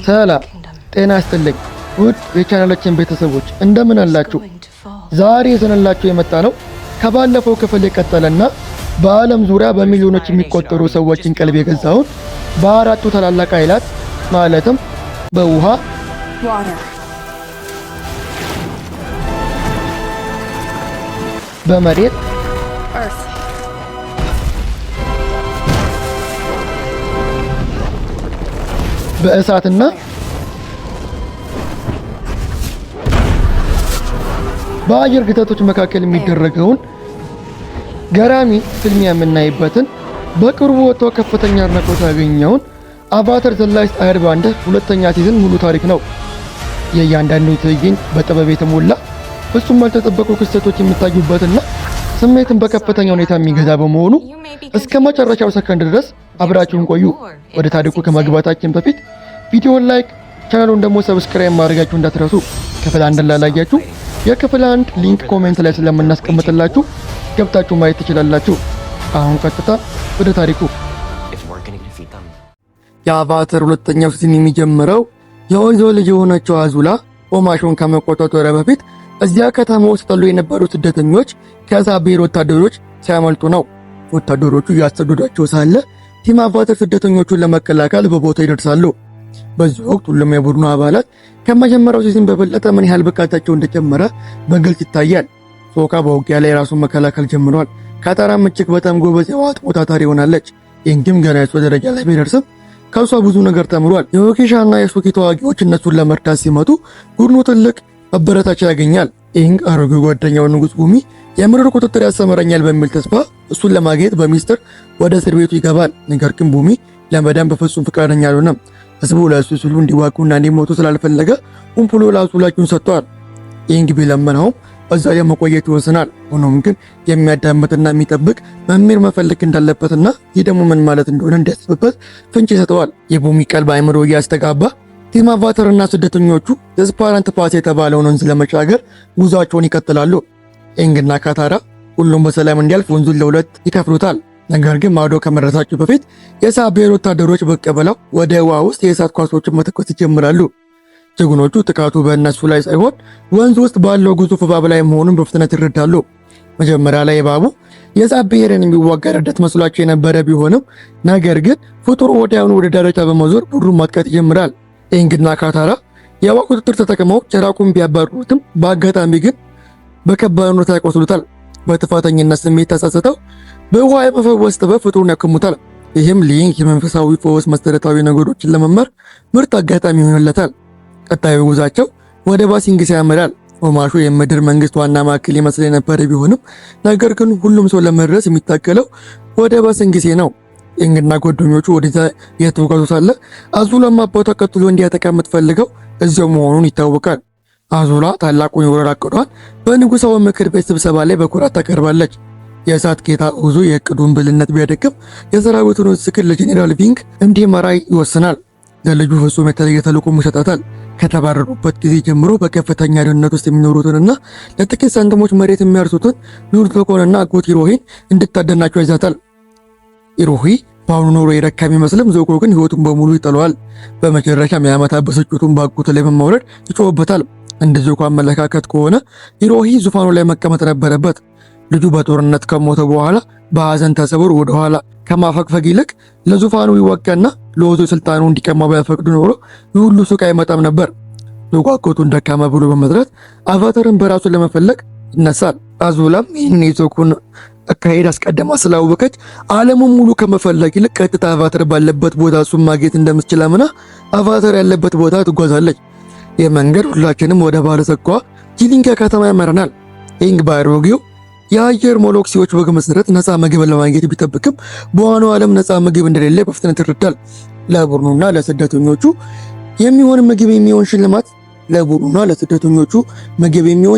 ሰላም ጤና ይስጥልኝ ውድ የቻናላችን ቤተሰቦች እንደምን አላችሁ? ዛሬ ይዘንላችሁ የመጣ ነው ከባለፈው ክፍል የቀጠለና በዓለም ዙሪያ በሚሊዮኖች የሚቆጠሩ ሰዎችን ቀልብ የገዛውን በአራቱ ታላላቅ ኃይላት ማለትም በውሃ፣ በመሬት፣ በእሳትና በአየር ግዛቶች መካከል የሚደረገውን ገራሚ ፍልሚያ የምናይበትን በቅርቡ ወጥቶ ከፍተኛ አድናቆት ያገኘውን አቫተር ዘ ላስት ኤርቤንደር ሁለተኛ ሲዝን ሙሉ ታሪክ ነው። የእያንዳንዱ ትዕይንት በጥበብ የተሞላ ፍጹም ያልተጠበቁ ክስተቶች የሚታዩበትና ስሜትን በከፍተኛ ሁኔታ የሚገዛ በመሆኑ እስከ መጨረሻው ሰከንድ ድረስ አብራችሁን ቆዩ። ወደ ታሪኩ ከመግባታችን በፊት ቪዲዮውን ላይክ፣ ቻናሉን ደግሞ ሰብስክራይብ ማድረጋችሁ እንዳትረሱ። ክፍል አንድ ላላያችሁ የክፍል አንድ ሊንክ ኮሜንት ላይ ስለምናስቀምጥላችሁ ገብታችሁ ማየት ትችላላችሁ። አሁን ቀጥታ ወደ ታሪኩ። የአቫተር ሁለተኛው ሲዝን የሚጀምረው የወይዞ ልጅ የሆነችው አዙላ ኦማሾን ከመቆጣጠሯ በፊት እዚያ ከተማ ውስጥ ተጠልሎ የነበሩ ስደተኞች ከሳቤር ወታደሮች ሲያመልጡ ነው። ወታደሮቹ እያሰደዷቸው ሳለ ቲም አቫተር ስደተኞቹን ለመከላከል በቦታው ይደርሳሉ። በዚህ ወቅት ሁሉም የቡድኑ አባላት ከመጀመሪያው ሲዝን በበለጠ ምን ያህል ብቃታቸው እንደጨመረ በግልጽ ይታያል። ሶካ በውጊያ ላይ ራሱን መከላከል ጀምሯል። ካታራም እጅግ በጣም ጎበዝ የዋት ታታሪ ሆናለች። ኢንግም ገና የሷ ደረጃ ላይ ቢደርስም ከሷ ብዙ ነገር ተምሯል። የኦኪሻና የሱኪ ተዋጊዎች እነሱን ለመርዳት ሲመጡ ቡድኑ ትልቅ መበረታቻ ያገኛል። ኢንግ አሮጌው ጓደኛው ንጉስ ቡሚ የምድር ቁጥጥር ያሰመረኛል በሚል ተስፋ እሱን ለማግኘት በሚስጥር ወደ እስር ቤቱ ይገባል። ነገር ግን ቡሚ ለመዳን በፍጹም ፈቃደኛ አልሆነም። ህዝቡ ለእሱ ሲሉ እንዲዋጉና እንዲሞቱ ስላልፈለገ ሁምፕሎ ላዙላችሁን ሰጥቷል። ኢንግ ቢለመነውም እዛ ላይ መቆየት ይወስናል። ሆኖም ግን የሚያዳምጥና የሚጠብቅ መምህር መፈለግ እንዳለበትና ይህ ደግሞ ምን ማለት እንደሆነ እንዲያስብበት ፍንጭ ይሰጠዋል። የቡሚ ቀልብ አይምሮ እያስተጋባ ቲም አቫተርና ስደተኞቹ የስፓራንት ፓስ የተባለውን ወንዝ ለመሻገር ጉዟቸውን ይቀጥላሉ። ኢንግና ካታራ ሁሉም በሰላም እንዲያልፍ ወንዙን ለሁለት ይከፍሉታል። ነገር ግን ማዶ ከመድረሳቸው በፊት የሳቤር ወታደሮች ብቅ ብለው ወደ ውሃ ውስጥ የእሳት ኳሶችን መተኮስ ይጀምራሉ። ጀግኖቹ ጥቃቱ በእነሱ ላይ ሳይሆን ወንዙ ውስጥ ባለው ግዙፍ እባብ ላይ መሆኑን በፍጥነት ይረዳሉ። መጀመሪያ ላይ እባቡ የሳቤርን የሚዋጋ ረዳት መስሏቸው የነበረ ቢሆንም ነገር ግን ፍጡሩ ወዲያውኑ ወደ ዳርቻ በመዞር ቡድኑን ማጥቃት ይጀምራል። ኢንግና ካታራ የውሃ ቁጥጥር ተጠቅመው ጭራቁን ቢያባርሩትም በአጋጣሚ ግን በከባድ ሁኔታ ያቆስሉታል። በጥፋተኝነት ስሜት ተጸጽተው በውሃ የመፈወስ ጥበብ ፍጡሩን ያክሙታል። ይህም ሊንክ የመንፈሳዊ ፈውስ መሰረታዊ ነገሮችን ለመማር ምርጥ አጋጣሚ ይሆንለታል። ቀጣዩ ጉዟቸው ወደ ባሲንግሴ ያመራል። ኦማሾ የምድር መንግስት ዋና ማዕከል ይመስል የነበረ ቢሆንም ነገር ግን ሁሉም ሰው ለመድረስ የሚታገለው ወደ ባሲንግሴ ነው። ኢንግና ጓደኞቹ ወደዛ እየተጓዙ ሳለ አዙላም አባቷ ቀጥሎ እንዲያጠቃ የምትፈልገው እዚያው መሆኑን ይታወቃል። አዙላ ታላቁን የወረራ ዕቅዷን በንጉሳዊ ምክር ቤት ስብሰባ ላይ በኩራት ታቀርባለች። የእሳት ጌታ ኡዙ የዕቅዱን ብልነት ቢያደግም የሰራዊቱን ስክል ለጄኔራል ቪንግ እንዲመራ ይወስናል። ለልጁ ፍጹም የተለየ ተልዕኮም ይሰጣታል። ከተባረሩበት ጊዜ ጀምሮ በከፍተኛ ድህነት ውስጥ የሚኖሩትንና ለጥቂት ሳንቲሞች መሬት የሚያርሱትን ሉል ቶኮንና አጎት ኢሮሂን እንድታደናቸው ይዛታል። ኢሮሂ በአሁኑ ኑሮ የረካ ቢመስልም ዞኮ ግን ህይወቱን በሙሉ ይጠለዋል። በመጨረሻም የዓመታት ብስጭቱን በአጎቱ ላይ በማውረድ ይጮህበታል። እንደ ዞኮ አመለካከት ከሆነ ኢሮሂ ዙፋኑ ላይ መቀመጥ ነበረበት። ልጁ በጦርነት ከሞተ በኋላ በሐዘን ተሰብሮ ወደ ኋላ ከማፈግፈግ ይልቅ ለዙፋኑ ይወጋና ለወዞ ስልጣኑ እንዲቀማ ባይፈቅዱ ኖሮ ሁሉ ሱቅ አይመጣም ነበር። ዞኮ አጎቱን ደካማ ብሎ በመጥራት አቫተርን በራሱ ለመፈለግ ይነሳል። አዙላም ይህን የዞኮን አካሄድ አስቀድማ ስላወቀች ዓለሙን ሙሉ ከመፈለግ ይልቅ ቀጥታ አቫተር ባለበት ቦታ እሱን ማግኘት እንደምትችል አምና አቫተር ያለበት ቦታ ትጓዛለች። የመንገድ ሁላችንም ወደ ባለ ሰኳ ጂሊንጋ ከተማ ያመራናል። ኢንግ ባሮጊው የአየር ሞሎክሲዎች ወግ መሰረት ነፃ ምግብ ለማግኘት ቢጠብቅም በዋናው ዓለም ነፃ ምግብ እንደሌለ በፍጥነት ይረዳል። ለቡድኑና ለስደተኞቹ የሚሆን ምግብ የሚሆን ሽልማት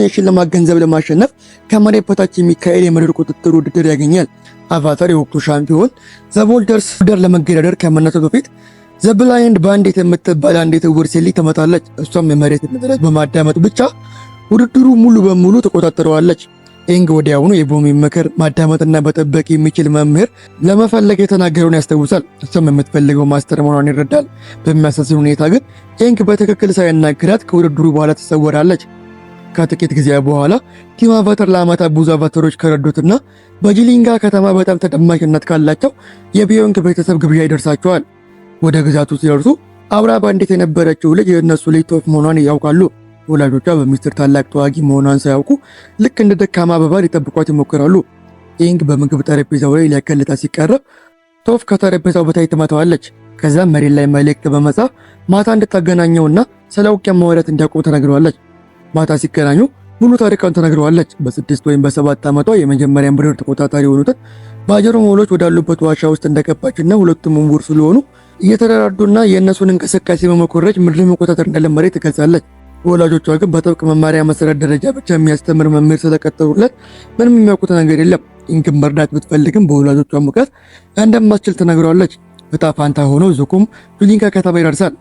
የሽልማት ገንዘብ ለማሸነፍ ከመሬት በታች የሚካሄድ የምድር ቁጥጥር ውድድር ያገኛል። አቫተር የወቅቱ ሻምፒዮን ዘቦልደርስ ውድድር ለመገዳደር ከመነቱ በፊት ዘብላይንድ ባንዴት የምትባል አንዲት ዕውር ሴት ልጅ ትመጣለች። እሷም የመሬት ንዝረት በማዳመጥ ብቻ ውድድሩ ሙሉ በሙሉ ተቆጣጠረዋለች። ኤንግ ወዲያውኑ የቦሚን ምክር ማዳመጥና መጠበቅ የሚችል መምህር ለመፈለግ የተናገረውን ያስታውሳል። እሷም የምትፈልገው ማስተር መሆኗን ይረዳል። በሚያሳዝን ሁኔታ ግን ኤንግ በትክክል ሳይናገራት ከውድድሩ በኋላ ትሰወራለች። ከጥቂት ጊዜ በኋላ ቲም አቫተር ለዓመታት ብዙ አቫተሮች ከረዱትና በጂሊንጋ ከተማ በጣም ተደማጭነት ካላቸው የቢዮንግ ቤተሰብ ግብዣ ይደርሳቸዋል። ወደ ግዛቱ ሲደርሱ አብራ ባንዲት የነበረችው ልጅ የእነሱ ልጅ ቶፍ መሆኗን ያውቃሉ። ወላጆቿ በሚስጥር ታላቅ ተዋጊ መሆኗን ሳያውቁ ልክ እንደ ደካማ አበባ ሊጠብቋት ይሞክራሉ። ኤንግ በምግብ ጠረጴዛው ላይ ሊያከልታ ሲቀረብ ቶፍ ከጠረጴዛው በታይ ትመታዋለች። ከዛም መሬት ላይ መልእክት በመጻፍ ማታ እንድታገናኘውና ስለ ውጊያ ማውራት እንዲያቆም ተነግረዋለች። ማታ ሲገናኙ ሙሉ ታሪካውን ተነግረዋለች። በ6 ወይም በ7 ዓመቷ የመጀመሪያ ምድር ተቆጣጣሪ የሆኑትን ባጀሮ ሞሎች ወዳሉበት ዋሻ ውስጥ እንደገባችና ሁለቱም ምሁር ስለሆኑ እየተደራዱና የእነሱን እንቅስቃሴ በመኮረጅ ምድር መቆጣጠር እንደለመደ ትገልጻለች። ወላጆቿ ግን በጥብቅ መማሪያ መሰረት ደረጃ ብቻ የሚያስተምር መምህር ስለቀጠሩለት ምንም የሚያውቁት ነገር የለም። ኢንግን መርዳት ብትፈልግም በወላጆቿ ምክንያት እንደማትችል ትነግረዋለች። እጣ ፋንታ ሆኖ ዙኩም ጁሊንጋ ከተማ ይደርሳል።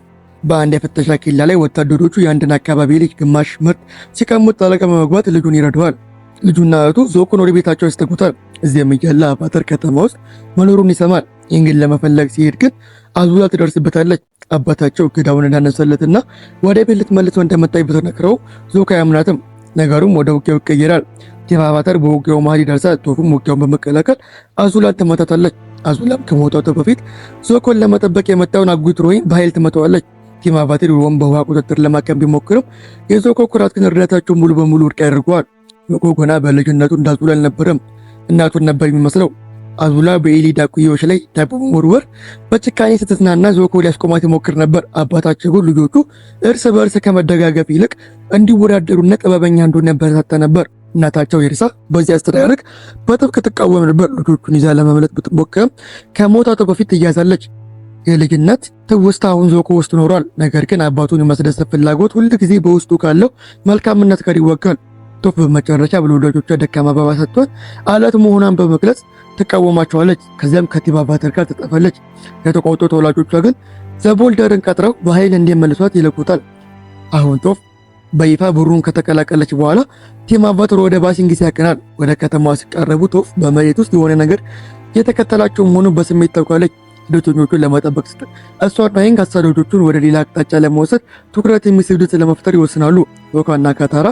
በአንድ የፍተሻ ኬላ ላይ ወታደሮቹ የአንድን አካባቢ ልጅ ግማሽ ምርት ሲቀሙት ጣልቃ በመግባት ልጁን ይረዳዋል። ልጁና እህቱ ዞኩን ወደ ቤታቸው ያስጠጉታል። እዚያም እያለ አቫተር ከተማ ውስጥ መኖሩን ይሰማል። ኢንግን ለመፈለግ ሲሄድ ግን አዙላ ትደርስበታለች። አባታቸው እገዳውን እንዳነሰለትና ወደ ቤት ልትመልሰው እንደመጣች በተነክረው ዞካ አያምናትም። ነገሩም ወደ ውጊያው ይቀየራል። ቲም አቫተር በውጊያው መሃል ይደርሳል። ቶፍም ውጊያውን በመቀላቀል አዙላን ትመታታለች። አዙላም ከመውጣቱ በፊት ዞኮን ለመጠበቅ የመጣውን አጉትሮይን በኃይል ትመታዋለች። ቲም አቫተር ወን በውሃ ቁጥጥር ለማከም ቢሞክርም የዞኮ ኩራት ግን እርዳታቸውን ሙሉ በሙሉ ውድቅ ያደርገዋል። ዞኮ ገና በልጅነቱ እንዳዙላ አልነበረም፣ እናቱን ነበር የሚመስለው። አዙላ በኤሊ ዳኩዮች ላይ ዳቦ በመወርወር በጭካኔ ስትዝናና ዞኮ ሊያስቆማት ይሞክር ነበር። አባታቸው ግን ልጆቹ እርስ በእርስ ከመደጋገፍ ይልቅ እንዲወዳደሩና ጥበበኛ እንደሆነ ያበረታታ ነበር። እናታቸው ኤርሳ በዚህ አስተዳደግ በጥብቅ ትቃወም ነበር። ልጆቹን ይዛ ለመምለጥ ብትሞክርም ከሞታቱ በፊት ትያዛለች። የልጅነት ትውስታ አሁን ዞኮ ውስጥ ኖሯል። ነገር ግን አባቱን የማስደሰት ፍላጎት ሁል ጊዜ በውስጡ ካለው መልካምነት ጋር ይወጋል። ቶፍ በመጨረሻ ለወላጆቿ ደካማ አበባ ሰጥቷት አለት መሆኗን በመግለጽ ትቃወማቸዋለች። ከዚያም ከቲም አቫተር ጋር ትጠፋለች። የተቆጡት ወላጆቿ ግን ዘቦልደርን ቀጥረው በኃይል እንዲመልሷት ይልኩታል። አሁን ቶፍ በይፋ ብሩን ከተቀላቀለች በኋላ ቲም አቫተር ወደ ባሲንግስ ያቀናል። ወደ ከተማዋ ሲቃረቡ ቶፍ በመሬት ውስጥ የሆነ ነገር የተከተላቸው መሆኑን በስሜት ታውቃለች። ስደተኞቹን ለመጠበቅ ስትል እሷና ኤንግ አሳዳጆቹን ወደ ሌላ አቅጣጫ ለመውሰድ ትኩረት የሚስብ ድል ለመፍጠር ይወስናሉ። ዞካና ካታራ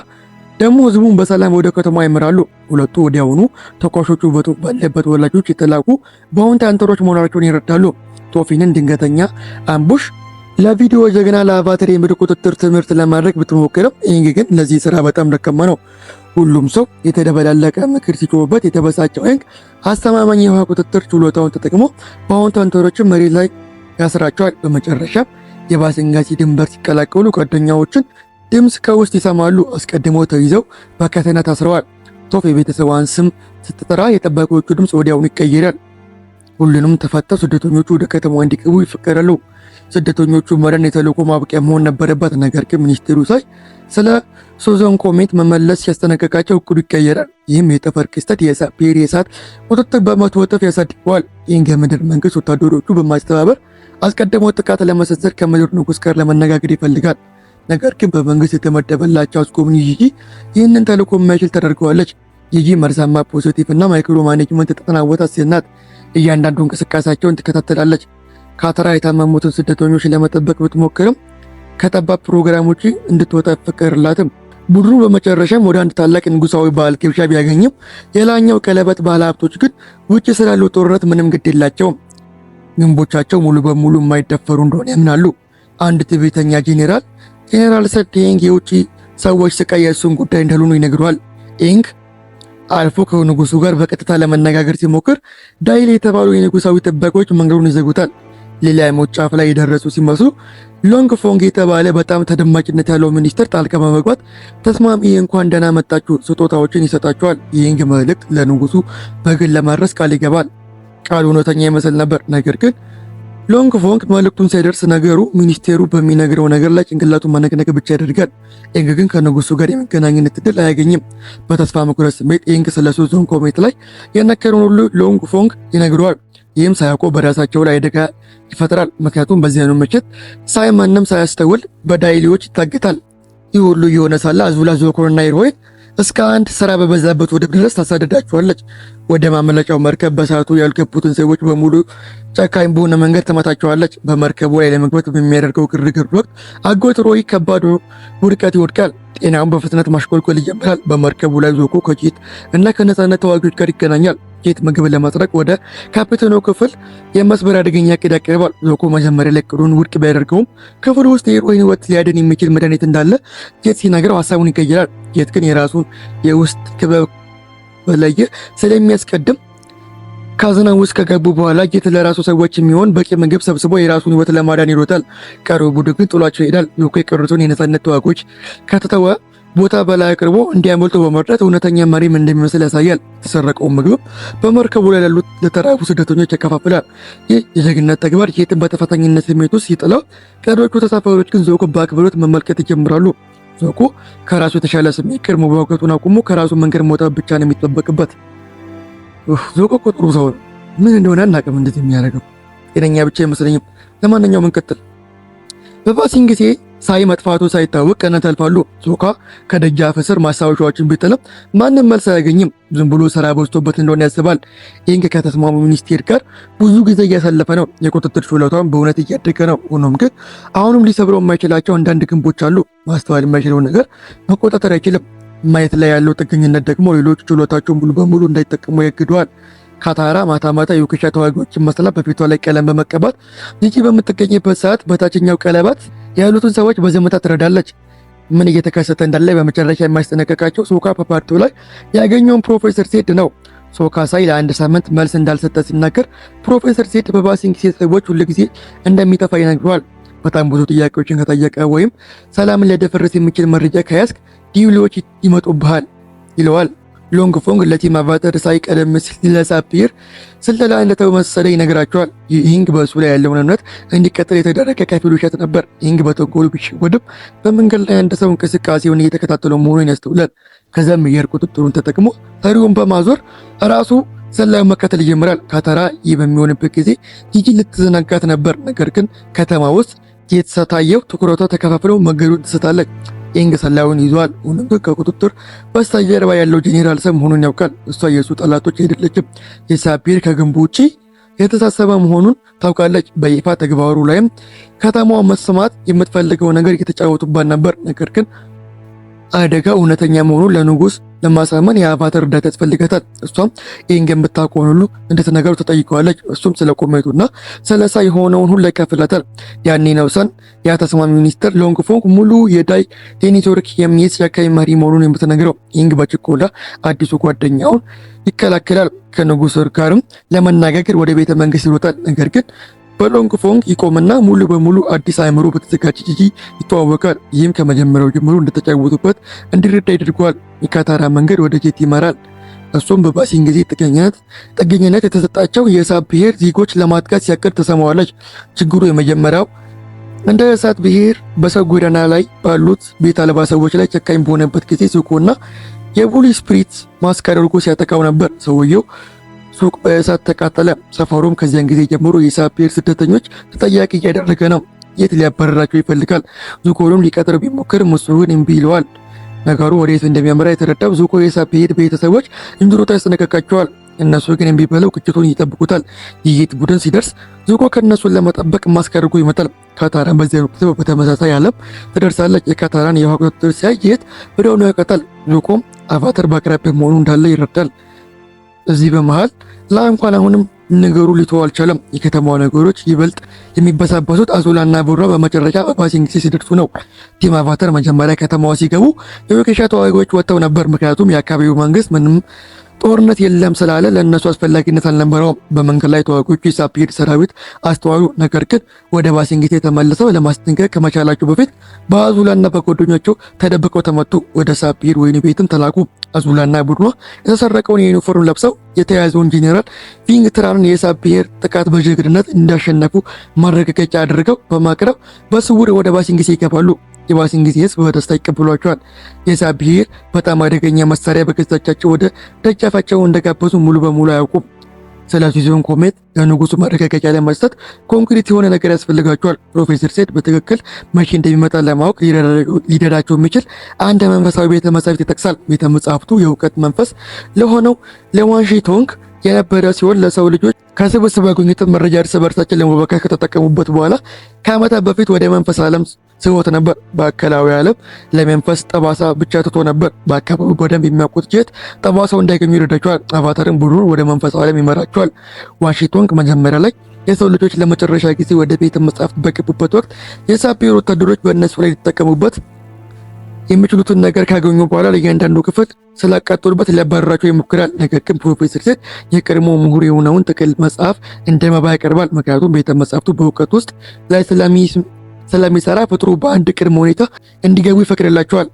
ደግሞ ህዝቡን በሰላም ወደ ከተማ ይመራሉ። ሁለቱ ወዲያውኑ ተኳሾቹ በቶፍ ባለበት ወላጆች የተላኩ በአውንታ አንተሮች መሆናቸውን ይረዳሉ። ቶፊንን ድንገተኛ አምቡሽ ለቪዲዮ ጀግና ለአቫተር የምድር ቁጥጥር ትምህርት ለማድረግ ብትሞክርም ኤንግ ግን ለዚህ ስራ በጣም ደካማ ነው። ሁሉም ሰው የተደበላለቀ ምክር ሲጮህበት የተበሳጨው ኤንግ አስተማማኝ የውሃ ቁጥጥር ችሎታውን ተጠቅሞ በአውንታ አንተሮችን መሬት ላይ ያስራቸዋል። በመጨረሻም የባሲንጋሲ ድንበር ሲቀላቀሉ ጓደኛዎችን ድምፅ ከውስጥ ይሰማሉ። አስቀድመው ተይዘው በከተና ታስረዋል። ቶፍ የቤተሰቧን ስም ስትጠራ የጠባቂዎቹ ድምፅ ወዲያውኑ ይቀየራል። ሁሉንም ተፈተው ስደተኞቹ ወደ ከተማዋ እንዲገቡ ይፈቀዳሉ። ስደተኞቹ መረን የተልዕኮ ማብቂያ መሆን ነበረበት። ነገር ግን ሚኒስቴሩ ሳይ ስለ ሶዞን ኮሜት መመለስ ሲያስጠነቀቃቸው እቅዱ ይቀየራል። ይህም የጠፈር ክስተት የሳፔር የእሳት ቁጥጥር በመቶ እጥፍ ያሳድገዋል። ይህን የምድር መንግስት ወታደሮቹ በማስተባበር አስቀድመው ጥቃት ለመሰንዘር ከምድር ንጉሥ ጋር ለመነጋገር ይፈልጋል። ነገር ግን በመንግስት የተመደበላቸው አስጎብኚ ጂጂ ይህንን ተልዕኮ የማይችል ተደርገዋለች። ጂጂ መርዛማ ፖዚቲቭ እና ማይክሮ ማኔጅመንት የተጠናወታት ሴት ናት። እያንዳንዱ እንቅስቃሴያቸውን ትከታተላለች። ካታራ የታመሙትን ስደተኞች ለመጠበቅ ብትሞክርም ከጠባብ ፕሮግራሞች እንድትወጣ አይፈቀድላትም። ቡድኑ በመጨረሻም ወደ አንድ ታላቅ ንጉሳዊ በዓል ግብዣ ቢያገኝም የላኛው ቀለበት ባለ ሀብቶች ግን ውጭ ስላለው ጦርነት ምንም ግድ የላቸውም። ግንቦቻቸው ሙሉ በሙሉ የማይደፈሩ እንደሆነ ያምናሉ። አንድ ትዕቢተኛ ጄኔራል ሰድ ኤንግ የውጭ ሰዎች ስቃይ የእሱን ጉዳይ እንዳልሆኑ ይነግረዋል። ኤንግ አልፎ ከንጉሱ ጋር በቀጥታ ለመነጋገር ሲሞክር ዳይል የተባሉ የንጉሳዊ ጥበቆች መንገዱን ይዘጉታል። ሌላ የሞት ጫፍ ላይ የደረሱ ሲመስሉ ሎንግ ፎንግ የተባለ በጣም ተደማጭነት ያለው ሚኒስተር ጣልቃ በመግባት ተስማሚ እንኳን ደህና መጣችሁ ስጦታዎችን ይሰጣቸዋል። የኤንግ መልእክት ለንጉሱ በግል ለማድረስ ቃል ይገባል። ቃሉ እውነተኛ ይመስል ነበር። ነገር ግን ሎንግ ፎንግ መልእክቱን ሳይደርስ ነገሩ ሚኒስቴሩ በሚነግረው ነገር ላይ ጭንቅላቱን ማነቅነቅ ብቻ ያደርጋል። ኤንግ ግን ከንጉሱ ጋር የመገናኘት እድል አያገኝም። በተስፋ መቁረጥ ስሜት ኤንግ ስለ ሶዞን ኮሜት ላይ የነገረውን ሁሉ ሎንግ ፎንግ ይነግረዋል። ይህም ሳያውቀው በራሳቸው ላይ አደጋ ይፈጥራል። ምክንያቱም በዚያኑ ምሽት ሳይማንም ሳያስተውል በዳይሊዎች ይታገታል። ይህ ሁሉ እየሆነ ሳለ አዙላ ዞኮንና ኢሮይን እስከ አንድ ስራ በበዛበት ወደብ ድረስ ታሳደዳቸዋለች። ወደ ማመለጫው መርከብ በሰዓቱ ያልገቡትን ሰዎች በሙሉ ጨካኝ በሆነ መንገድ ትመታቸዋለች። በመርከቡ ላይ ለመግባት በሚያደርገው ግርግር ወቅት አጎት ሮይ ከባድ ውድቀት ይወድቃል። ጤናውን በፍጥነት ማሽቆልቆል ይጀምራል። በመርከቡ ላይ ዞኮ ከጄት እና ከነጻነት ተዋጊዎች ጋር ይገናኛል። ጄት ምግብን ለማስረቅ ወደ ካፒቴኑ ክፍል የመስበር አደገኛ ዕቅድ ያቀርባል። ዞኮ መጀመሪያ ላይ ዕቅዱን ውድቅ ቢያደርገውም ክፍል ውስጥ የሮይን ሕይወት ሊያድን የሚችል መድኃኒት እንዳለ ጄት ሲነግረው ሀሳቡን ይቀይራል። ጄት ግን የራሱን የውስጥ ክበብ በለየ ስለሚያስቀድም ካዝና ውስጥ ከገቡ በኋላ ጄት ለራሱ ሰዎች የሚሆን በቂ ምግብ ሰብስቦ የራሱን ሕይወት ለማዳን ይሮጣል። ቀሪው ቡድን ግን ጥሏቸው ይሄዳል። ዞኮ የቀሩትን የነጻነት ተዋጊዎች ከተተወ ቦታ በላይ አቅርቦ እንዲያመልጡ በመርዳት እውነተኛ መሪም እንደሚመስል ያሳያል። የተሰረቀውን ምግብ በመርከቡ ላይ ላሉት ለተራቡ ስደተኞች ያከፋፍላል። ይህ የጀግንነት ተግባር ጄትን በተፈታኝነት ስሜት ውስጥ ሲጥለው፣ ቀሪዎቹ ተሳፋሪዎች ግን ዞኮ በአክብሮት መመልከት ይጀምራሉ። ዞኮ ከራሱ የተሻለ ስሜት ቀድሞ መዋጋቱን አቁሞ ከራሱ መንገድ መውጣት ብቻ ነው የሚጠበቅበት። ዞኮ እኮ ጥሩ ሰው ነው። ምን እንደሆነ አናውቅም እንደዚህ የሚያደርገው ጤነኛ ብቻ አይመስለኝም። ለማንኛውም እንቀጥል። በባሲንግ ጊዜ ሳይ መጥፋቱ ሳይታወቅ ቀናት ያልፋሉ። ዞካ ከደጃፍ ስር ማስታወሻዎችን ቢጥልም ማንም መልስ አያገኝም። ዝም ብሎ ስራ በዝቶበት እንደሆነ ያስባል። ኢንግ ከተስማሙ ሚኒስቴር ጋር ብዙ ጊዜ እያሳለፈ ነው። የቁጥጥር ችሎታውን በእውነት እያደገ ነው። ሆኖም ግን አሁንም ሊሰብረው የማይችላቸው አንዳንድ ግንቦች አሉ። ማስተዋል የማይችለው ነገር መቆጣጠር አይችልም። ማየት ላይ ያለው ጥገኝነት ደግሞ ሌሎች ችሎታቸውን ሙሉ በሙሉ እንዳይጠቀሙ ያግደዋል። ካታራ ማታ ማታ የውክሻ ተዋጊዎችን መስላ በፊቷ ላይ ቀለም በመቀባት ጂጂ በምትገኝበት ሰዓት በታችኛው ቀለበት ያሉትን ሰዎች በዝምታ ትረዳለች። ምን እየተከሰተ እንዳለ በመጨረሻ የማይስጠነቀቃቸው ሶካ በፓርቲው ላይ ያገኘውን ፕሮፌሰር ሴድ ነው። ሶካ ሳይ ለአንድ ሳምንት መልስ እንዳልሰጠ ሲናገር ፕሮፌሰር ሴድ በባሲንግ ሰዎች ሁልጊዜ እንደሚጠፋ ይነግረዋል። በጣም ብዙ ጥያቄዎችን ከጠየቀ ወይም ሰላምን ሊያደፈርስ የሚችል መረጃ ከያዝክ ዲውሊዎች ይመጡብሃል ይለዋል። ሎንግ ፎንግ ለቲም አቫተር ሳይ ቀደም ሲል ለሳፒር ስለላ እንደተመሰለ ይነግራቸዋል። ይህንግ በእሱ ላይ ያለውን እምነት እንዲቀጥል የተደረገ ከፊል ውሸት ነበር። ይህንግ በተንኮሉ ቢሸወድም በመንገድ ላይ አንድ ሰው እንቅስቃሴውን እየተከታተለው መሆኑን ያስተውላል። ከዛም የአየር ቁጥጥሩን ተጠቅሞ ተሪውን በማዞር ራሱ ሰላዩ መከተል ይጀምራል። ካታራ ይህ በሚሆንበት ጊዜ ጂጂ ልትዘናጋት ነበር። ነገር ግን ከተማ ውስጥ የተሰታየው ትኩረቷ ተከፋፍለው መንገዱን ትስታለች። ኢንግ ሰላዩን ይዟል። ሆኖም ግን ከቁጥጥር በስተጀርባ ያለው ጄኔራል ሰም መሆኑን ያውቃል። እሷ የእሱ ጠላቶች አይደለችም። የሳፒር ከግንቡ ውጪ የተሳሰበ መሆኑን ታውቃለች። በይፋ ተግባሩ ላይም ከተማዋ መስማት የምትፈልገው ነገር እየተጫወቱባት ነበር። ነገር ግን አደጋ እውነተኛ መሆኑን ለንጉስ ለማሳመን የአቫተር እርዳታ ያስፈልጋታል። እሷም ይህን የምታውቀውን ሁሉ እንድትነግረው ተጠይቀዋለች። እሱም ስለ ቁመቱና ስለሳ የሆነውን ሁሉ ይከፍላታል። ያኔ ነውሰን ያ ተስማሚ ሚኒስትር ሎንግ ፎንግ ሙሉ የዳይ ኔትወርክ የሚይዝ የአካባቢ መሪ መሆኑን የምትነግረው። ይህን በችኮላ አዲሱ ጓደኛውን ይከላከላል። ከንጉስ ጋርም ለመነጋገር ወደ ቤተ መንግስት ይሮጣል። ነገር ግን በሎንግ ፎንግ ይቆምና ሙሉ በሙሉ አዲስ አእምሮ በተዘጋጀ ጂጂ ይተዋወቃል። ይህም ከመጀመሪያው ጀምሮ እንደተጫወቱበት እንዲረዳ ይደርገዋል። የካታራ መንገድ ወደ ጄት ይመራል። እሱም በባሲንግ ጊዜ ጥገኝነት የተሰጣቸው የሳብ ብሔር ዜጎች ለማጥቃት ሲያቅድ ተሰማዋለች። ችግሩ የመጀመሪያው እንደ እሳት ብሔር በሰው ጎዳና ላይ ባሉት ቤት አልባ ሰዎች ላይ ጨካኝ በሆነበት ጊዜ ሱቆና የቡሊ ስፕሪት ማስክ አድርጎ ሲያጠቃው ነበር። ሰውየው ሱቅ በእሳት ተቃጠለ። ሰፈሩም ከዚያን ጊዜ ጀምሮ የሳፒር ስደተኞች ተጠያቂ እያደረገ ነው። የት ሊያባረራቸው ይፈልጋል። ዙኮንም ሊቀጥር ቢሞክርም እሱ ግን እምቢ ይለዋል። ነገሩ ወዴት እንደሚያመራ የተረዳው ዙኮ የሳፒር ቤተሰቦች እንዲሮጡ ያስጠነቅቃቸዋል። እነሱ ግን እምቢ ብለው ግጭቱን ይጠብቁታል። የጄት ቡድን ሲደርስ ዙኮ ከእነሱን ለመጠበቅ ማስክ አድርጎ ይመጣል። ካታራን በዚያ ወቅት በተመሳሳይ ዓለም ትደርሳለች። የካታራን የውሃ ቁጥጥር ሲያይ ጄት ወዲያውኑ ያውቃታል። ዙኮም አቫተር በአቅራቢያ መሆኑ እንዳለ ይረዳል። እዚህ በመሃል ላይ እንኳን አሁንም ነገሩ ሊተው አልቻለም። የከተማዋ ነገሮች ይበልጥ የሚበሳበሱት አዙላና ቡራ በመጨረሻ በባሲንግ ጊዜ ሲደርሱ ነው። ቲም አቫተር መጀመሪያ ከተማዋ ሲገቡ የውክሻ ተዋጊዎች ወጥተው ነበር። ምክንያቱም የአካባቢው መንግስት ምንም ጦርነት የለም ስላለ ለእነሱ አስፈላጊነት አልነበረውም። በመንገድ ላይ ተዋጊዎቹ የሳፒር ሰራዊት አስተዋሉ። ነገር ግን ወደ ባሲንግ ጊዜ ተመልሰው ለማስጠንቀቅ ከመቻላቸው በፊት በአዙላና በጓደኞቹ ተደብቀው ተመቱ። ወደ ሳፒር ወይን ቤትም ተላኩ። አዙላና ቡድኗ የተሰረቀውን የዩኒፎርም ለብሰው የተያዘውን ጄኔራል ቪንግ ትራንን የሳፒር ጥቃት በጀግንነት እንዳሸነፉ ማረጋገጫ አድርገው በማቅረብ በስውር ወደ ባሲንግ ጊዜ ይገባሉ። የባሲንግ ጊዜ ህዝብ በደስታ ይቀበሏቸዋል። የሳፒር በጣም አደገኛ መሳሪያ በገዛቻቸው ወደ ደጃፋቸው እንደጋበዙ ሙሉ በሙሉ አያውቁም። ስለዚህ ዞን ኮሜት ለንጉሱ ማረጋገጫ ለመስጠት ኮንክሪት የሆነ ነገር ያስፈልጋቸዋል። ፕሮፌሰር ሴድ በትክክል መቼ እንደሚመጣ ለማወቅ ሊረዳቸው የሚችል አንድ መንፈሳዊ ቤተ መጻሕፍት ይጠቅሳል። ቤተ መጻሕፍቱ የእውቀት መንፈስ ለሆነው ለዋንሺቶንግ የነበረ ሲሆን ለሰው ልጆች ከስብስብ ያገኙትን መረጃ እርስ በርሳቸው ለመወካከል ከተጠቀሙበት በኋላ ከዓመታት በፊት ወደ መንፈስ ዓለም ስቦት ነበር። በአካላዊ ዓለም ለመንፈስ ጠባሳ ብቻ ትቶ ነበር። በአካባቢው በደንብ የሚያውቁት ጄት ጠባሳው እንዳይገኙ ይረዳቸዋል። አቫታርን ቡድኑን ወደ መንፈስ ዓለም ይመራቸዋል። ዋንሺቶንግ መጀመሪያ ላይ የሰው ልጆች ለመጨረሻ ጊዜ ወደ ቤተ መጻሕፍት በገቡበት ወቅት የሳፒር ወታደሮች በእነሱ ላይ ሊጠቀሙበት የሚችሉትን ነገር ካገኙ በኋላ ለእያንዳንዱ ክፍል ስላቃጠሉበት ሊያባረራቸው ይሞክራል። ነገር ግን ፕሮፌሰር ሴድ የቀድሞ ምሁር የሆነውን ጥቅል መጽሐፍ እንደ መባ ያቀርባል። ምክንያቱም ቤተ መጻሕፍቱ በእውቀት ውስጥ ላይ ስለሚሰራ ፍጥሩ በአንድ ቅድመ ሁኔታ እንዲገቡ ይፈቅድላቸዋል።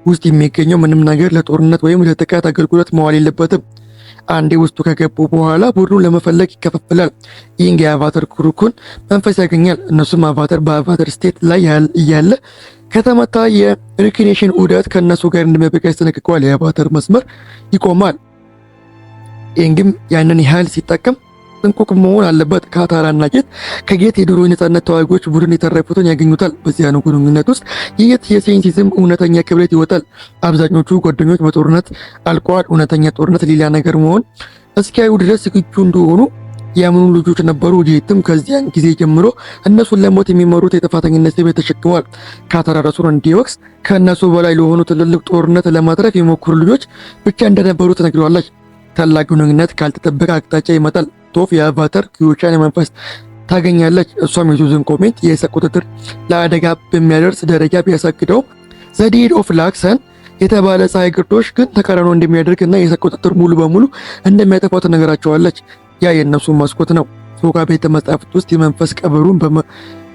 ውስጥ የሚገኘው ምንም ነገር ለጦርነት ወይም ለጥቃት አገልግሎት መዋል የለበትም። አንዴ ውስጡ ከገቡ በኋላ ቡድኑን ለመፈለግ ይከፋፈላል። ኢንግ የአቫተር ክሩኩን መንፈስ ያገኛል። እነሱም አቫተር በአቫተር ስቴት ላይ እያለ ከተመታ የሪክኔሽን ዑደት ከእነሱ ጋር እንደሚያበቃ ያስጠነቅቀዋል። የአቫተር መስመር ይቆማል። ኢንግም ያንን ያህል ሲጠቀም ጥንቁቅ መሆን አለበት። ካታራና ጄት ከጌት የድሮ የነጻነት ተዋጊዎች ቡድን የተረፉትን ያገኙታል። በዚያኑ ግንኙነት ውስጥ የሴንሲዝም እውነተኛ ክብረት ይወጣል። አብዛኞቹ ጓደኞች በጦርነት አልቀዋል። እውነተኛ ጦርነት ሌላ ነገር መሆን እስኪያዩ ድረስ ዝግጁ እንደሆኑ ያምኑ ልጆች ነበሩ። ጄትም ከዚያን ጊዜ ጀምሮ እነሱን ለሞት የሚመሩት የጥፋተኝነት ስሜት ተሸክመዋል። ካታራ ራሱን እንዲወቅስ ከእነሱ በላይ ለሆኑ ትልልቅ ጦርነት ለማትረፍ የሞከሩ ልጆች ብቻ እንደነበሩ ትነግረዋለች። ታላቅ ግንኙነት ካልተጠበቀ አቅጣጫ ይመጣል። ቶፍ የአቫተር ኪዮቻን መንፈስ ታገኛለች። እሷም የሱዝን ኮሜት የእሳት ቁጥጥር ለአደጋ በሚያደርስ ደረጃ ቢያሳግደውም ዘ ዴድ ኦፍ ላክሰን የተባለ ፀሐይ ግርዶሽ ግን ተቃራኒ እንደሚያደርግ እና የእሳት ቁጥጥር ሙሉ በሙሉ እንደሚያጠፋው ትነግራቸዋለች። ያ የእነሱ መስኮት ነው። ሶጋ ቤተ መጻሕፍት ውስጥ የመንፈስ ቀበሩን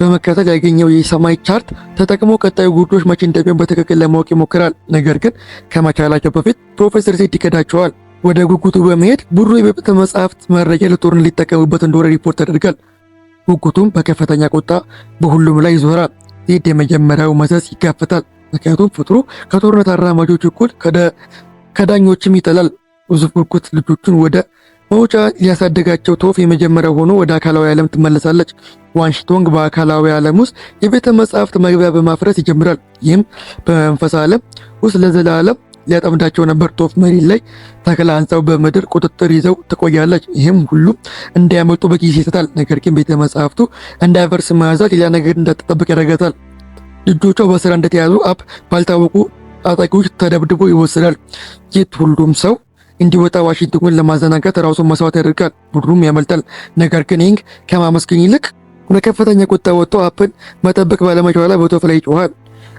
በመከተል ያገኘው የሰማይ ቻርት ተጠቅሞ ቀጣዩ ግርዶሽ መቼ እንደሚሆን በትክክል ለማወቅ ይሞክራል። ነገር ግን ከመቻላቸው በፊት ፕሮፌሰር ሴድ ይከዳቸዋል። ወደ ጉጉቱ በመሄድ ቡድኑ የቤተ መጻሕፍት መረጃ ለጦርነት ሊጠቀሙበት እንደሆነ ሪፖርት ያደርጋል። ጉጉቱም በከፍተኛ ቁጣ በሁሉም ላይ ይዞራል። ዜድ የመጀመሪያው መዘዝ ይጋፈጣል። ምክንያቱም ፍጥሩ ከጦርነት አራማጆች እኩል ከዳኞችም ይጠላል። ግዙፍ ጉጉት ልጆቹን ወደ መውጫ ሊያሳደጋቸው ቶፍ የመጀመሪያው ሆኖ ወደ አካላዊ ዓለም ትመለሳለች። ዋንሺቶንግ በአካላዊ ዓለም ውስጥ የቤተ መጻሕፍት መግቢያ በማፍረስ ይጀምራል። ይህም በመንፈስ ዓለም ውስጥ ለዘላለም ሊያጠምዳቸው ነበር። ቶፍ መሬት ላይ ተክለ ሕንፃው በምድር ቁጥጥር ይዘው ትቆያለች። ይህም ሁሉም እንዳያመልጡ በጊዜ ይሰጣል። ነገር ግን ቤተ መጻሕፍቱ እንዳይፈርስ መያዛት ሌላ ነገር እንዳትጠብቅ ያደርጋታል። ልጆቿ በስራ እንደተያዙ አፕ ባልታወቁ ታጣቂዎች ተደብድቦ ይወሰዳል። ጄት ሁሉም ሰው እንዲወጣ ዋሽንግተንን ለማዘናጋት ራሱን መስዋዕት ያደርጋል። ቡድኑም ያመልጣል። ነገር ግን ኢንግ ከማመስገን ይልቅ ከፍተኛ ቁጣ ወጥቶ አፕን መጠበቅ ባለመቻሏ በቶፍ ላይ ይጮኻል።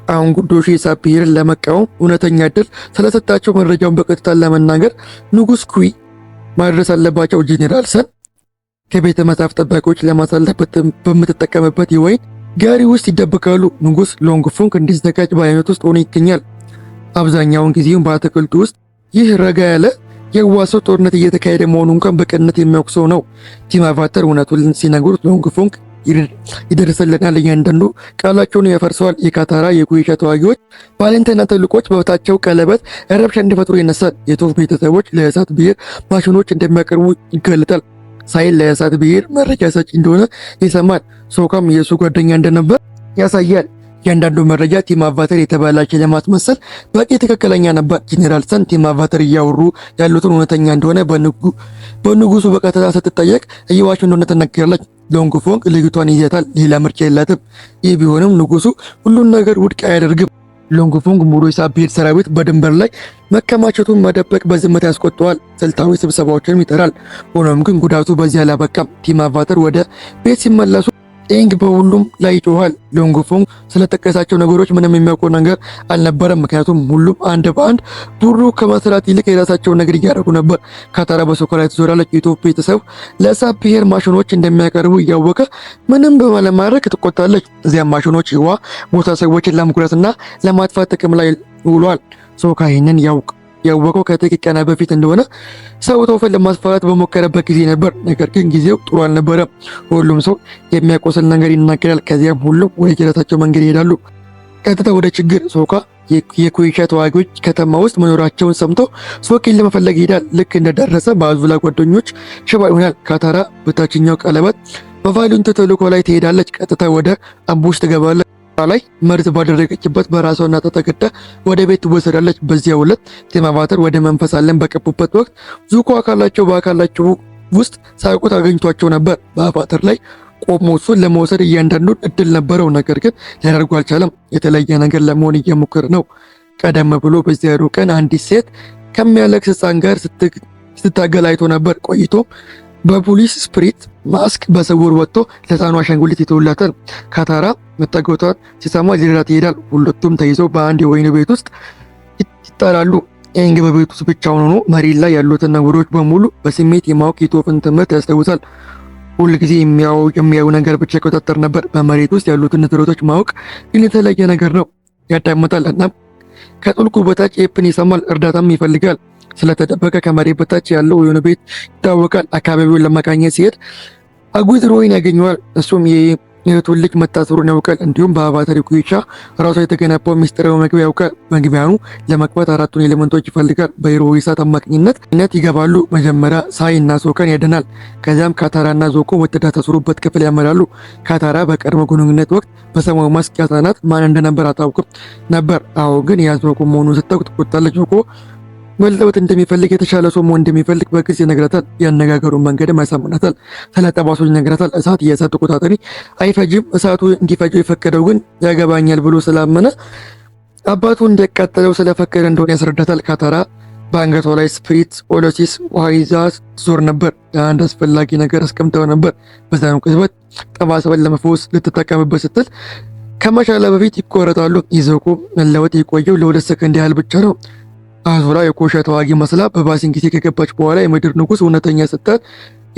አሁን ግርዶሹ የሳፒርን ለመቃወም እውነተኛ ዕድል ስለሰጣቸው መረጃውን በቀጥታ ለመናገር ንጉስ ኩዊ ማድረስ አለባቸው። ጄኔራል ሰን ከቤተ መጻሕፍት ጠባቂዎች ለማሳለፍ በምትጠቀምበት የወይን ጋሪ ውስጥ ይደበቃሉ። ንጉስ ሎንግፉንግ እንዲዘጋጅ በአይነት ውስጥ ሆኖ ይገኛል። አብዛኛውን ጊዜውን በአትክልቱ ውስጥ ይህ ረጋ ያለ የዋሰው ጦርነት እየተካሄደ መሆኑ እንኳን በቅንነት የሚያውቅ ሰው ነው። ቲም አቫተር እውነቱን ሲነግሩት ሎንግፉንግ ይደርሰልናል፣ እያንዳንዱ ቃላቸውን ያፈርሰዋል። የካታራ የኩዌሻ ተዋጊዎች ቫሌንታይንና ትልቆች በቦታቸው ቀለበት ረብሻ እንዲፈጥሩ ይነሳል። የቶፍ ቤተሰቦች ለእሳት ብሔር ማሽኖች እንደሚያቀርቡ ይገለጣል። ሳይል ለእሳት ብሔር መረጃ ሰጪ እንደሆነ ይሰማል። ሶካም የእሱ ጓደኛ እንደነበር ያሳያል። እያንዳንዱ መረጃ ቲም አቫተር የተባላቸ ለማስመሰል በቂ ትክክለኛ ነበር። ጄኔራል ሰን ቲም አቫተር እያወሩ ያሉትን እውነተኛ እንደሆነ በንጉሱ በቀጥታ ስትጠየቅ እየዋሸ እንደሆነ ትነገራለች። ሎንግፉንግ ልጅቷን ይዘታል፣ ሌላ ምርጫ የላትም። ይህ ቢሆንም ንጉሱ ሁሉን ነገር ውድቅ አያደርግም። ሎንግፉንግ ሙሉ የሳፒር ሰራዊት በድንበር ላይ መከማቸቱን መደበቅ በዝምታ ያስቆጠዋል። ስልታዊ ስብሰባዎችንም ይጠራል። ሆኖም ግን ጉዳቱ በዚህ አላበቃም። ቲም አቫተር ወደ ቤት ሲመለሱ ኢንግ በሁሉም ላይ ይጮኻል። ሎንግፉንግ ስለጠቀሳቸው ነገሮች ምንም የሚያውቀው ነገር አልነበረም። ምክንያቱም ሁሉም አንድ በአንድ ቡድኑ ከመስራት ይልቅ የራሳቸውን ነገር እያደረጉ ነበር። ካታራ በሶኮ ላይ ትዞራለች። የቶፍ ቤተሰብ ለሳፒር ማሽኖች እንደሚያቀርቡ እያወቀ ምንም ባለማድረግ ትቆጣለች። እዚያም ማሽኖች ይዋ ቦታ ሰዎችን ለመጉዳትና ለማጥፋት ጥቅም ላይ ውሏል። ሶካ ይህንን ያወቀው ከጥቂት ቀናት በፊት እንደሆነ ሰው ቶፍን ለማስፈራት በሞከረበት ጊዜ ነበር። ነገር ግን ጊዜው ጥሩ አልነበረም። ሁሉም ሰው የሚያቆስል ነገር ይናገራል። ከዚያም ሁሉም ወደ የራሳቸው መንገድ ይሄዳሉ። ቀጥታ ወደ ችግር። ሶካ የኩይሻ ተዋጊዎች ከተማ ውስጥ መኖራቸውን ሰምቶ ሶኪን ለመፈለግ ይሄዳል። ልክ እንደደረሰ በአዙላ ጓደኞች ሽባ ይሆናል። ካታራ በታችኛው ቀለበት በቫዮሌንት ተልእኮ ላይ ትሄዳለች። ቀጥታ ወደ አምቡሽ ትገባለች። ላይ መርዝ ባደረገችበት በራሷ እናት ተገዳ ወደ ቤት ትወሰዳለች። በዚያው ዕለት ቲም አቫታር ወደ መንፈስ ዓለም በቀቡበት ወቅት ዙኮ በአካላቸው ውስጥ ሳያውቁት አገኝቷቸው ነበር። በአቫታር ላይ ቆሞ እሱን ለመውሰድ እያንዳንዱን እድል ነበረው፣ ነገር ግን ሊያደርጉ አልቻለም። የተለየ ነገር ለመሆን እየሞከረ ነው። ቀደም ብሎ በዚያሩ ቀን አንዲት ሴት ከሚያለቅስ ሕፃን ጋር ስትታገል አይቶ ነበር። ቆይቶ በፖሊስ ስፕሪት ማስክ በስውር ወጥቶ ለሕፃኑ አሻንጉሊት ይተውላታል። ካታራ መታገቷን ሲሰማ ሊረዳት ይሄዳል። ሁለቱም ተይዘው በአንድ የወይን ቤት ውስጥ ይጣላሉ። ኤንግ በቤት ውስጥ ብቻውን ሆኖ መሬት ላይ ያሉትን ነገሮች በሙሉ በስሜት የማወቅ የቶፍን ትምህርት ያስታውሳል። ሁል ጊዜ የሚያዩ ነገር ብቻ ይቆጣጠር ነበር። በመሬት ውስጥ ያሉትን ንዝረቶች ማወቅ ግን የተለየ ነገር ነው። ያዳምጣል እና ከጥልቁ በታች ኤፕን ይሰማል። እርዳታም ይፈልጋል። ስለተደበቀ ከመሬት በታች ያለው የሆነ ቤት ይታወቃል። አካባቢውን ለመቃኘት ሲሄድ አጉትሮይን ያገኘዋል። እሱም የእህቱን ልጅ መታሰሩን ያውቃል። እንዲሁም በአቫታር ኩይቻ ራሷ የተገነባው ሚስጥራዊ መግቢያ ያውቃል። መግቢያኑ ለመግባት አራቱን ኤሌመንቶች ይፈልጋል። በሂሮዊ እሳት አማካኝነት ይገባሉ። መጀመሪያ ሳይ እና ሶካን ያድናል። ከዚያም ካታራ እና ዞኮ ወደ ታሰሩበት ክፍል ያመራሉ። ካታራ በቀድሞ ግንኙነት ወቅት በሰማያዊ ማስክ ያሳናት ማን እንደነበር አታውቅም ነበር። አሁን ግን ያ ዞኮ መሆኑን ስታውቅ ትቆጣለች። ዞኮ መለወጥ እንደሚፈልግ የተሻለ ሰው መሆን እንደሚፈልግ በግልጽ ይነግራታል። ያነጋገሩን መንገድም ያሳምናታል። ስለ ጠባሶች ይነግራታል። የእሳት ተቆጣጣሪ አይፈጅም። እሳቱ እንዲፈጀው የፈቀደው ግን ያገባኛል ብሎ ስላመነ አባቱ እንደቀጠለው ስለፈቀደ እንደሆነ ያስረዳታል። ካታራ በአንገቷ ላይ ስፕሪት ኦሎሲስ ውሃ ይዛ ዞር ነበር። አንድ አስፈላጊ ነገር አስቀምጠው ነበር። በዛኑ ቅጽበት ጠባሳውን ለመፈወስ ልትጠቀምበት ስትል ከመሻላ በፊት ይቆረጣሉ። ይዘውቁ መለወጥ የቆየው ለ2 ሰከንድ ያህል ብቻ ነው። አዙራ የኮሻ ተዋጊ መስላ በባሲን ጊዜ ከገባች በኋላ የምድር ንጉሥ እውነተኛ ስልጣን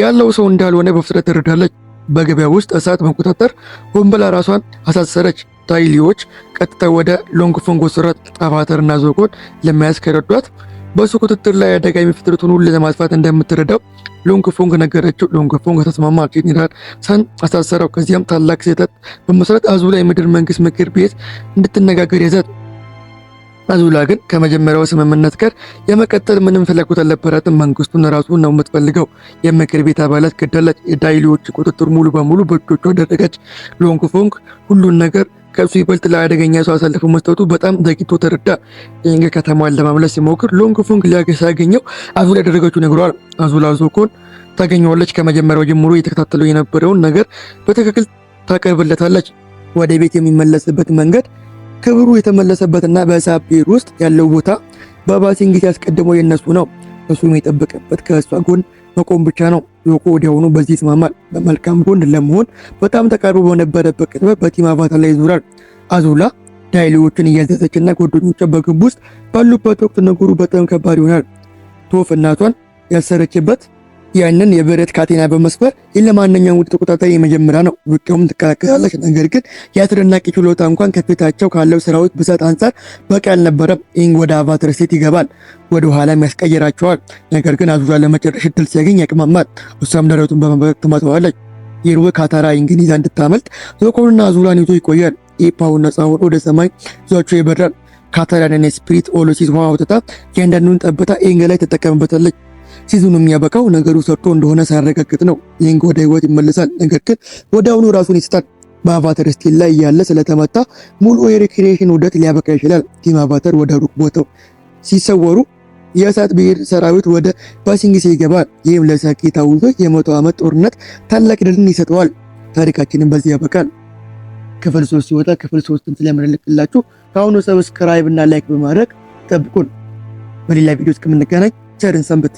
ያለው ሰው እንዳልሆነ በፍጥነት ትረዳለች። በገበያ ውስጥ እሳት መቆጣጠር ሆን ብላ ራሷን አሳሰረች። ታይሊዎች ቀጥታ ወደ ሎንግፎንግ ወሰዷት። አቫታርና ዞኮን ለመያዝ ከረዷት በሱ ቁጥጥር ላይ አደጋ የሚፈጥሩትን ሁሉ ለማጥፋት እንደምትረዳው ሎንግፎንግ ነገረችው። ሎንግፎንግ ተስማማ። ጄኔራል ሰን አሳሰረው። ከዚያም ታላቅ ስህተት በመስራት አዙላ የምድር መንግስት ምክር ቤት እንድትነጋገር ያዛት። አዙላ ግን ከመጀመሪያው ስምምነት ጋር የመቀጠል ምንም ፍላጎት አልነበራትም። መንግስቱን ራሱን ነው የምትፈልገው። የምክር ቤት አባላት ገደለች። የዳይሊዎች ቁጥጥር ሙሉ በሙሉ በእጆቿ አደረገች። ሎንግፎንግ ሁሉን ነገር ከሱ ይበልጥ ለአደገኛ ሰው አሳልፎ መስጠቱ በጣም ዘግይቶ ተረዳ። ይህን ከተማዋን ለማምለስ ሲሞክር ሎንግፎንግ ሲያገኘው አዙላ ያደረገችው ነግሯል። አዙላ ዞኮን ታገኘዋለች። ከመጀመሪያው ጀምሮ የተከታተለው የነበረውን ነገር በትክክል ታቀርብለታለች። ወደ ቤት የሚመለስበት መንገድ ክብሩ የተመለሰበትና በእሳት ብሔር ውስጥ ያለው ቦታ በባሲን ጊዜ ያስቀድመው የነሱ ነው። እሱም የጠበቀበት ከእሷ ጎን መቆም ብቻ ነው። ዞኮ ወዲያውኑ በዚህ ይስማማል። በመልካም ጎን ለመሆን በጣም ተቃርቦ በነበረበት ቅጽበት በቲም አቫታር ላይ ይዞራል። አዙላ ዳይሊዎችን እያዘዘችና ጓደኞቿ በግንብ ውስጥ ባሉበት ወቅት ነገሩ በጣም ከባድ ይሆናል። ቶፍ እናቷን ያሰረችበት ያንን የብረት ካቴና በመስበር ለማንኛውም ውድ ተቆጣጣሪ የመጀመሪያ ነው። ውጤውም ትከላከላለች። ነገር ግን የአስደናቂ ችሎታ እንኳን ከፊታቸው ካለው ሰራዊት ብዛት አንጻር በቂ አልነበረም። ኢንግ ወደ አቫታር ስቴት ይገባል። ወደ ኋላም ያስቀይራቸዋል። ነገር ግን አዙላ ለመጨረሻ እድል ሲያገኝ ያቅማማል። እሷም ደረቱን በመበቅ ትመታዋለች። የሩዌ ካታራ ኢንግን ይዛ እንድታመልጥ ዞኮንና አዙላን ይዞ ይቆያል። ኤፓውን ነፃ ሆኖ ወደ ሰማይ ይዟቸው ይበራል። ካታራን ስፕሪት ኦሎሲስ ውሃ አውጥታ እያንዳንዱን ጠብታ ኢንግ ላይ ትጠቀምበታለች። ሲዝኑ የሚያበቃው ነገሩ ሰርቶ እንደሆነ ሳያረጋግጥ ነው። ኢንግ ወደ ህይወት ይመለሳል። ነገር ግን ወዲያውኑ ራሱን ይስታል። በአቫታር ስቴት ላይ ያለ ስለተመታ ሙሉ የሪክሬሽን ውደት ሊያበቃ ይችላል። ቲም አቫታር ወደ ሩቅ ቦታው ሲሰወሩ የእሳት ብሔር ሰራዊት ወደ ባሲንግሴ ይገባል። ይህም ለሳኪ ታውጆ የ100 ዓመት ጦርነት ታላቅ ድልን ይሰጠዋል። ታሪካችንን በዚህ ያበቃል። ክፍል 3 ሲወጣ ክፍል 3ን ስለምንልክላችሁ ከአሁኑ ሰብስክራይብ እና ላይክ በማድረግ ጠብቁን። በሌላ ቪዲዮ እስከምንገናኝ ቸርን ሰንብት።